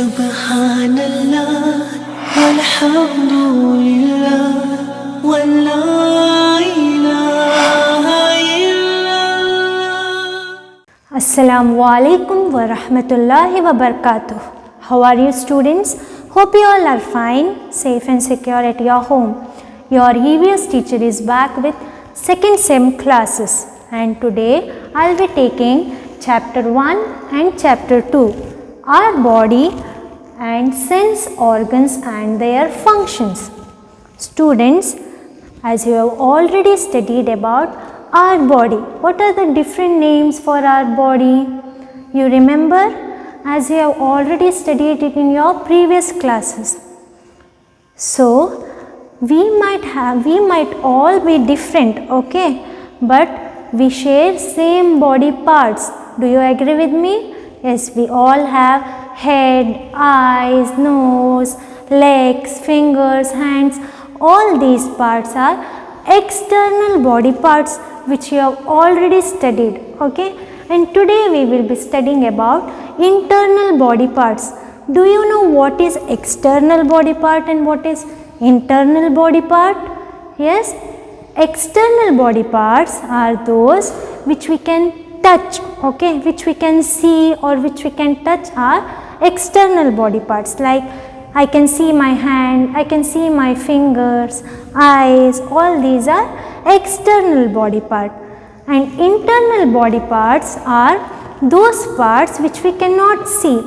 Subhanallah, walhamdulillah, wa la ilaha illallah. Assalamu alaikum wa rahmatullahi wa barakatuh. How are you, students? Hope you all are fine, safe and secure at your home. Your EVS teacher is back with second sem classes, and today I will be taking chapter 1 and chapter 2, our body and sense organs and their functions. Students, as you have already studied about our body, what are the different names for our body? You remember, as you have already studied it in your previous classes. So, we might all be different, okay, but we share same body parts. Do you agree with me? Yes, we all have head, eyes, nose, legs, fingers, hands. All these parts are external body parts which you have already studied, okay. And today we will be studying about internal body parts. Do you know what is external body part and what is internal body part? Yes, external body parts are those which we can touch, okay, which we can see or which we can touch are external body parts. Like I can see my hand, I can see my fingers, eyes, all these are external body part. And internal body parts are those parts which we cannot see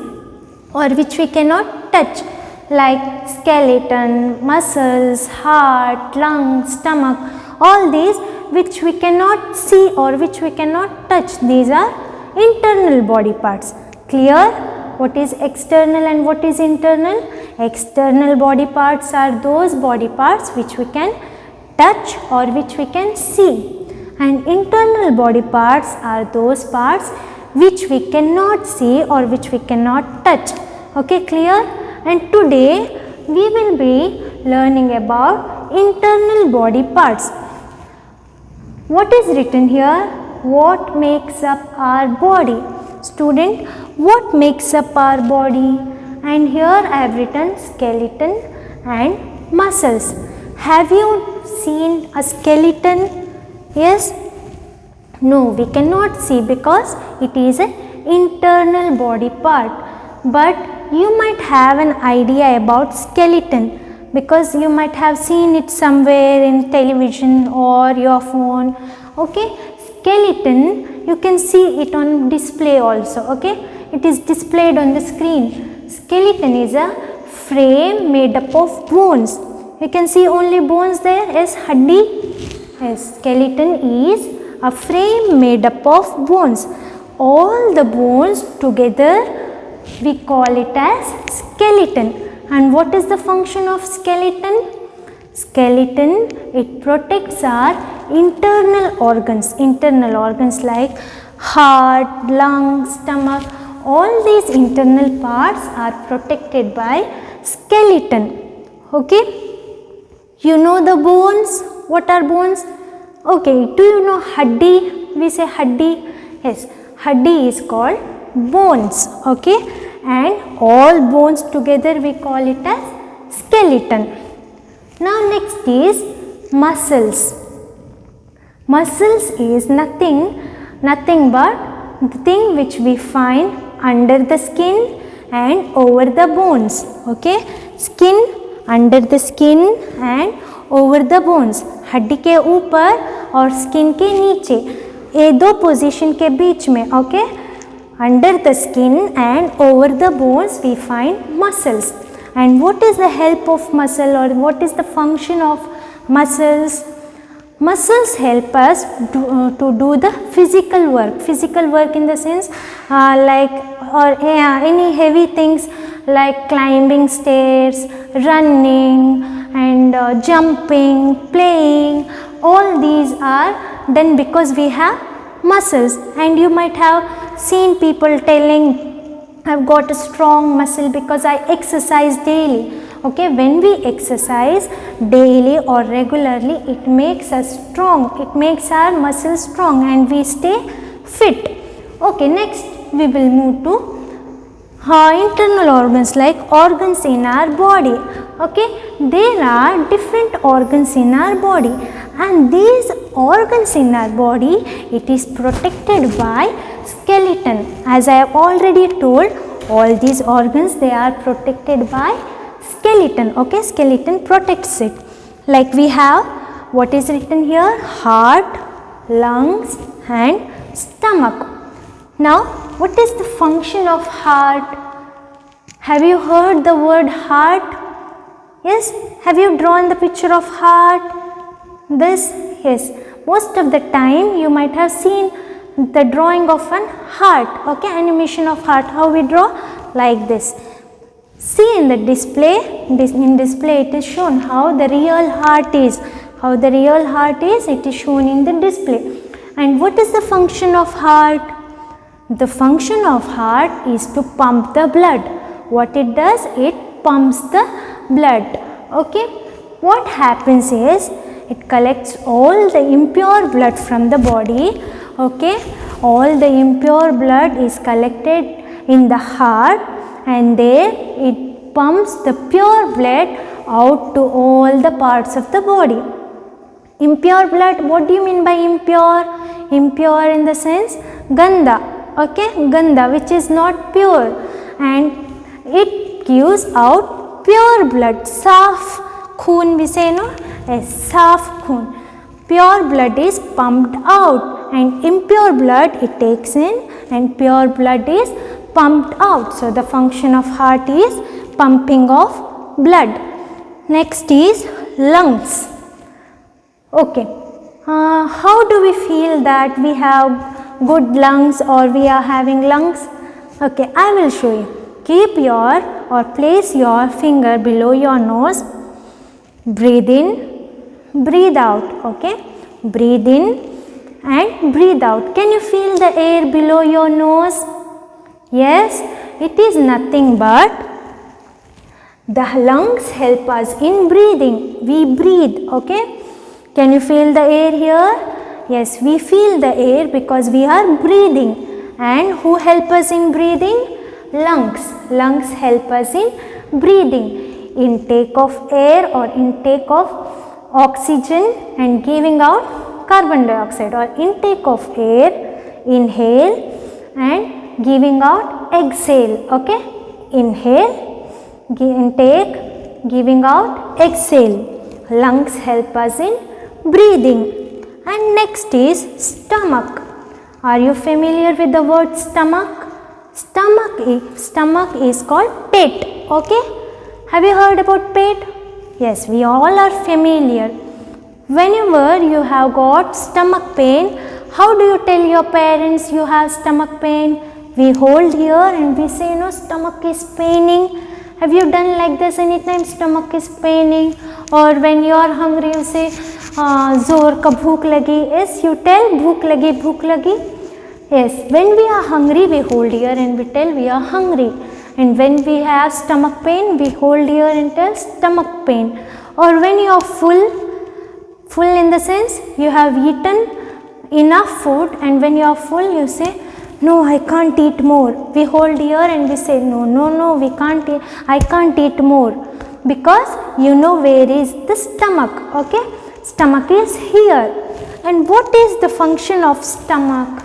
or which we cannot touch, like skeleton, muscles, heart, lungs, stomach, all these which we cannot see or which we cannot touch. These are internal body parts. Clear? What is external and what is internal? External body parts are those body parts which we can touch or which we can see, and internal body parts are those parts which we cannot see or which we cannot touch. Okay, clear? And today we will be learning about internal body parts. What is written here? What makes up our body? Student, what makes up our body? And here I have written skeleton and muscles. Have you seen a skeleton? Yes? No, we cannot see because it is an internal body part. But you might have an idea about skeleton because you might have seen it somewhere in television or your phone. Okay, skeleton, you can see it on display also. Okay, it is displayed on the screen. Skeleton is a frame made up of bones. You can see only bones there. Yes, haddi. Yes, skeleton is a frame made up of bones. All the bones together we call it as skeleton. And what is the function of skeleton? Skeleton, it protects our internal organs like heart, lungs, stomach. All these internal parts are protected by skeleton. Okay, you know the bones. What are bones? Okay, do you know haddi? We say haddi. Yes, haddi is called bones. Okay, and all bones together we call it as skeleton. Now next is muscles. Muscles is nothing but the thing which we find under the skin and over the bones. Okay, skin, under the skin and over the bones. हड्डी के ऊपर और skin के नीचे, ये दो position के बीच में. Okay, under the skin and over the bones we find muscles. And what is the help of muscle or what is the function of muscles? Muscles help us to do the physical work in the sense any heavy things like climbing stairs, running and jumping, playing. All these are done because we have muscles. And you might have seen people telling, I've got a strong muscle because I exercise daily. Okay, when we exercise daily or regularly, it makes us strong, it makes our muscles strong and we stay fit. Okay, next we will move to internal organs, like organs in our body. Okay, there are different organs in our body, and these organs in our body, it is protected by skeleton. As I have already told, all these organs, they are protected by skeleton. Okay, skeleton protects it. Like we have, what is written here? Heart, lungs and stomach. Now, what is the function of heart? Have you heard the word heart? Yes. Have you drawn the picture of heart? This, yes. Most of the time you might have seen the drawing of an heart. Okay, animation of heart. How we draw? Like this. See in the display. In display it is shown how the real heart is. How the real heart is, it is shown in the display. And what is the function of heart? The function of heart is to pump the blood. What it does? It pumps the blood. Okay. What happens is, it collects all the impure blood from the body. Okay. All the impure blood is collected in the heart, and there it pumps the pure blood out to all the parts of the body. Impure blood, what do you mean by impure? Impure in the sense ganda. Okay, ganda, which is not pure, and it gives out pure blood. Saaf khoon we say, no? Yes, saaf khoon. Pure blood is pumped out, and impure blood it takes in, and pure blood is pumped out. So the function of heart is pumping of blood. Next is lungs. Okay, how do we feel that we have good lungs or we are having lungs? Okay, I will show you. Keep your or place your finger below your nose. Breathe in, breathe out. Okay, breathe in and breathe out. Can you feel the air below your nose? Yes, it is nothing but the lungs help us in breathing. We breathe. Okay. Can you feel the air here? Yes, we feel the air because we are breathing. And who help us in breathing? Lungs. Lungs help us in breathing. Intake of air or intake of oxygen and giving out carbon dioxide, or intake of air, inhale, and giving out exhale. Okay, inhale, intake, giving out exhale. Lungs help us in breathing. And next is stomach. Are you familiar with the word stomach? Stomach is called pet. Okay, have you heard about pet? Yes, we all are familiar. Whenever you have got stomach pain, how do you tell your parents you have stomach pain? We hold here and we say, no, stomach is paining. Have you done like this anytime? Stomach is paining. Or when you are hungry, you say, zor ka bhook lagi. Yes, you tell bhook lagi, bhook lagi. Yes, when we are hungry, we hold here and we tell we are hungry. And when we have stomach pain, we hold here and tell stomach pain. Or when you are full in the sense you have eaten enough food, and when you are full, you say, no, I can't eat more. We hold here and we say, no, we can't eat, I can't eat more. Because you know where is the stomach. Okay, stomach is here. And what is the function of stomach?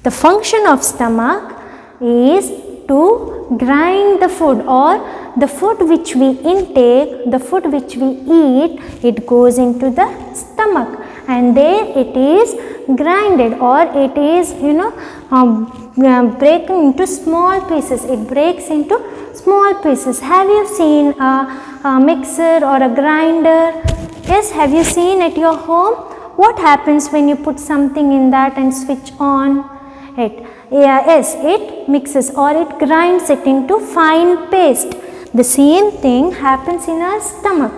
The function of stomach is to grind the food, or the food which we intake, the food which we eat, it goes into the stomach, and there it is grinded, or it is breaking into small pieces. It breaks into small pieces. Have you seen a mixer or a grinder? Yes, have you seen at your home? What happens when you put something in that and switch on it? Yes, it mixes or it grinds it into fine paste. The same thing happens in our stomach.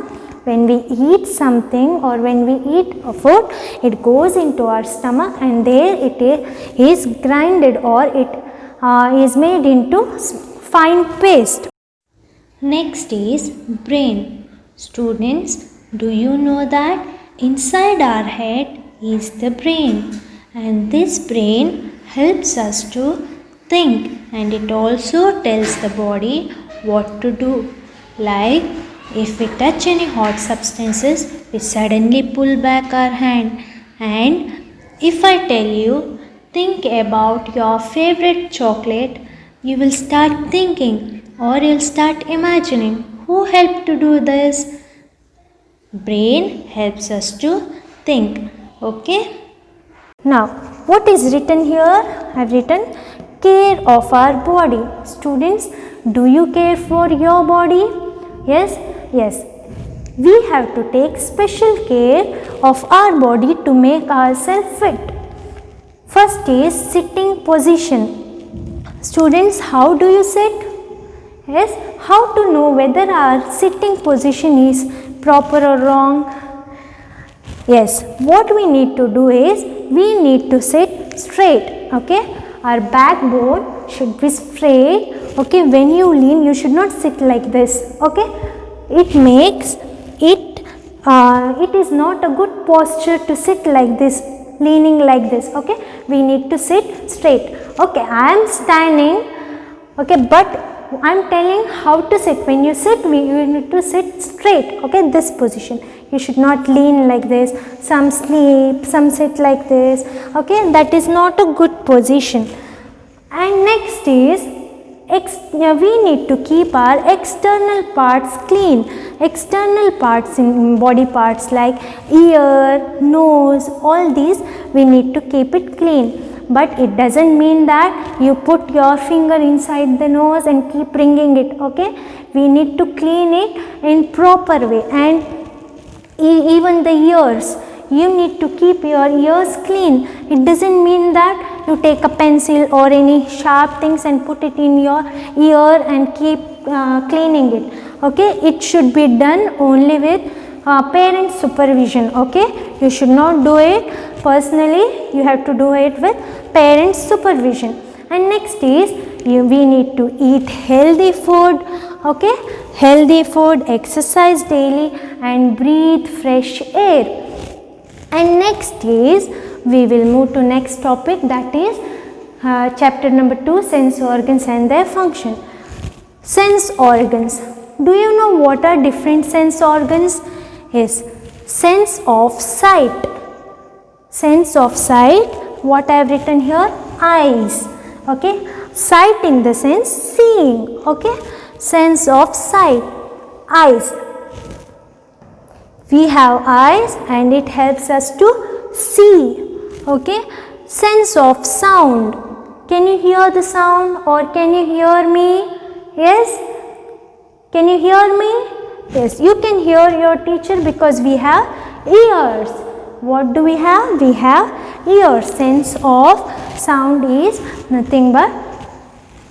When we eat something or when we eat a food, it goes into our stomach, and there it is grinded, or it is made into fine paste. Next is brain. Students, do you know that inside our head is the brain, and this brain helps us to think, and it also tells the body what to do. Like if we touch any hot substances, we suddenly pull back our hand. And if I tell you, think about your favorite chocolate, you will start thinking or you'll start imagining who helped to do this. Brain helps us to think. Okay? Now, what is written here? I have written care of our body. Students, do you care for your body? Yes? Yes. We have to take special care of our body to make ourselves fit. First is sitting position. Students, how do you sit? Yes, how to know whether our sitting position is proper or wrong? Yes, what we need to do is we need to sit straight. Okay, our backbone should be straight. Okay, when you lean, you should not sit like this. Okay, it makes it is not a good posture to sit like this, leaning like this. Okay, we need to sit straight. Okay, I am standing. Okay, but I am telling how to sit. When you sit, you need to sit straight. Okay, this position. You should not lean like this. Some sleep, some sit like this. Okay, that is not a good position. And next is we need to keep our external parts clean. External parts in body parts like ear, nose, all these we need to keep it clean. But it doesn't mean that you put your finger inside the nose and keep wringing it. Okay, we need to clean it in proper way. And even the ears, you need to keep your ears clean. It doesn't mean that you take a pencil or any sharp things and put it in your ear and keep cleaning it. Okay, it should be done only with parent supervision. Okay, you should not do it personally, you have to do it with parent supervision. And next is we need to eat healthy food. Okay, healthy food, exercise daily and breathe fresh air. And next is we will move to next topic, that is chapter number 2, sense organs and their function. Sense organs. Do you know what are different sense organs? Yes, sense of sight. Sense of sight, what I have written here? Eyes. Okay, sight in the sense seeing. Okay, sense of sight, eyes. We have eyes and it helps us to see. Okay, sense of sound. Can you hear the sound or can you hear me? Yes, can you hear me? Yes, you can hear your teacher because we have ears. What do we have? We have ears. Sense of sound is nothing but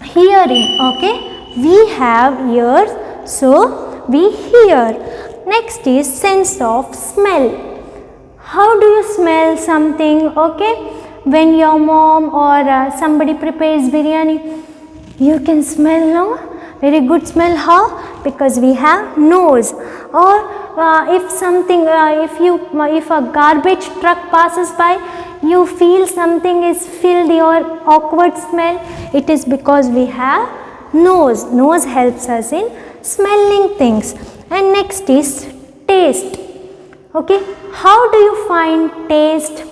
hearing. Okay, we have ears, so we hear. Next is sense of smell. How do you smell something? Okay, when your mom or somebody prepares biryani, you can smell, no? Very good smell. How? Because we have nose. Or if something, if a garbage truck passes by, you feel something is filled your awkward smell. It is because we have nose. Nose helps us in smelling things. And next is taste. Okay, how do you find taste?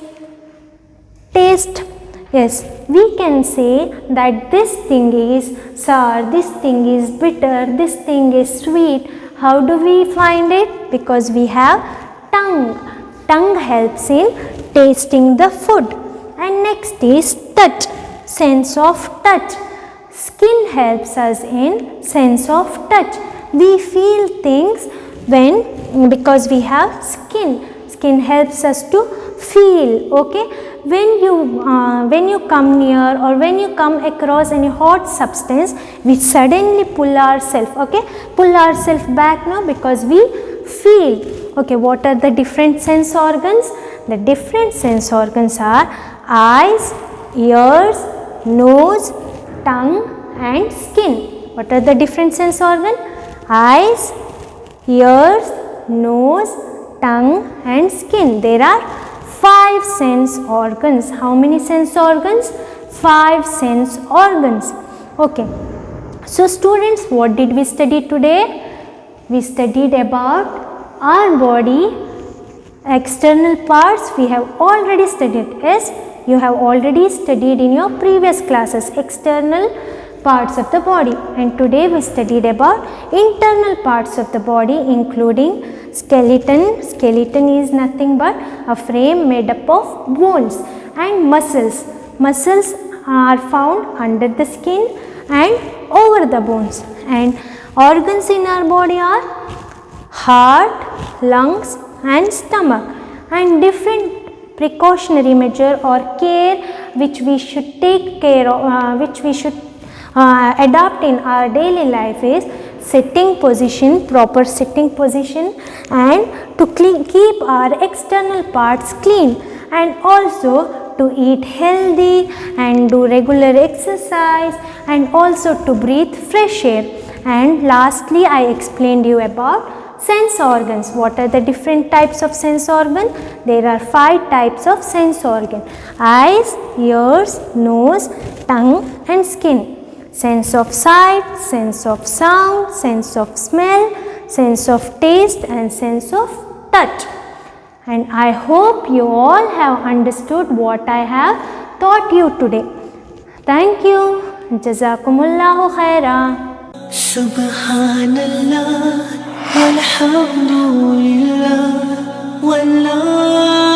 Taste. Yes, we can say that this thing is sour, this thing is bitter, this thing is sweet. How do we find it? Because we have tongue. Tongue helps in tasting the food. And next is touch, sense of touch. Skin helps us in sense of touch. We feel things because we have skin. Skin helps us to feel. Okay, when you come near or when you come across any hot substance, we suddenly pull ourselves. Okay, pull ourselves back now because we feel. Okay, what are the different sense organs? The different sense organs are eyes, ears, nose, tongue and skin. What are the different sense organs? Eyes, ears, nose, tongue and skin. There are 5 sense organs. How many sense organs? 5 sense organs. Okay, so students, what did we study today? We studied about our body, external parts we have already studied. Yes, you have already studied in your previous classes external parts of the body, and today we studied about internal parts of the body, including skeleton. Skeleton is nothing but a frame made up of bones, and muscles. Muscles are found under the skin and over the bones, and organs in our body are heart, lungs and stomach, and different precautionary measure or care which we should take care of, which we should adopt in our daily life is sitting position, proper sitting position, and to keep our external parts clean, and also to eat healthy and do regular exercise, and also to breathe fresh air. And lastly, I explained you about sense organs. What are the different types of sense organ? There are 5 types of sense organ: eyes, ears, nose, tongue and skin. Sense of sight, sense of sound, sense of smell, sense of taste and sense of touch. And I hope you all have understood what I have taught you today. Thank you. Jazakumullahu khaira. Subhanallah walhamdulillah wallah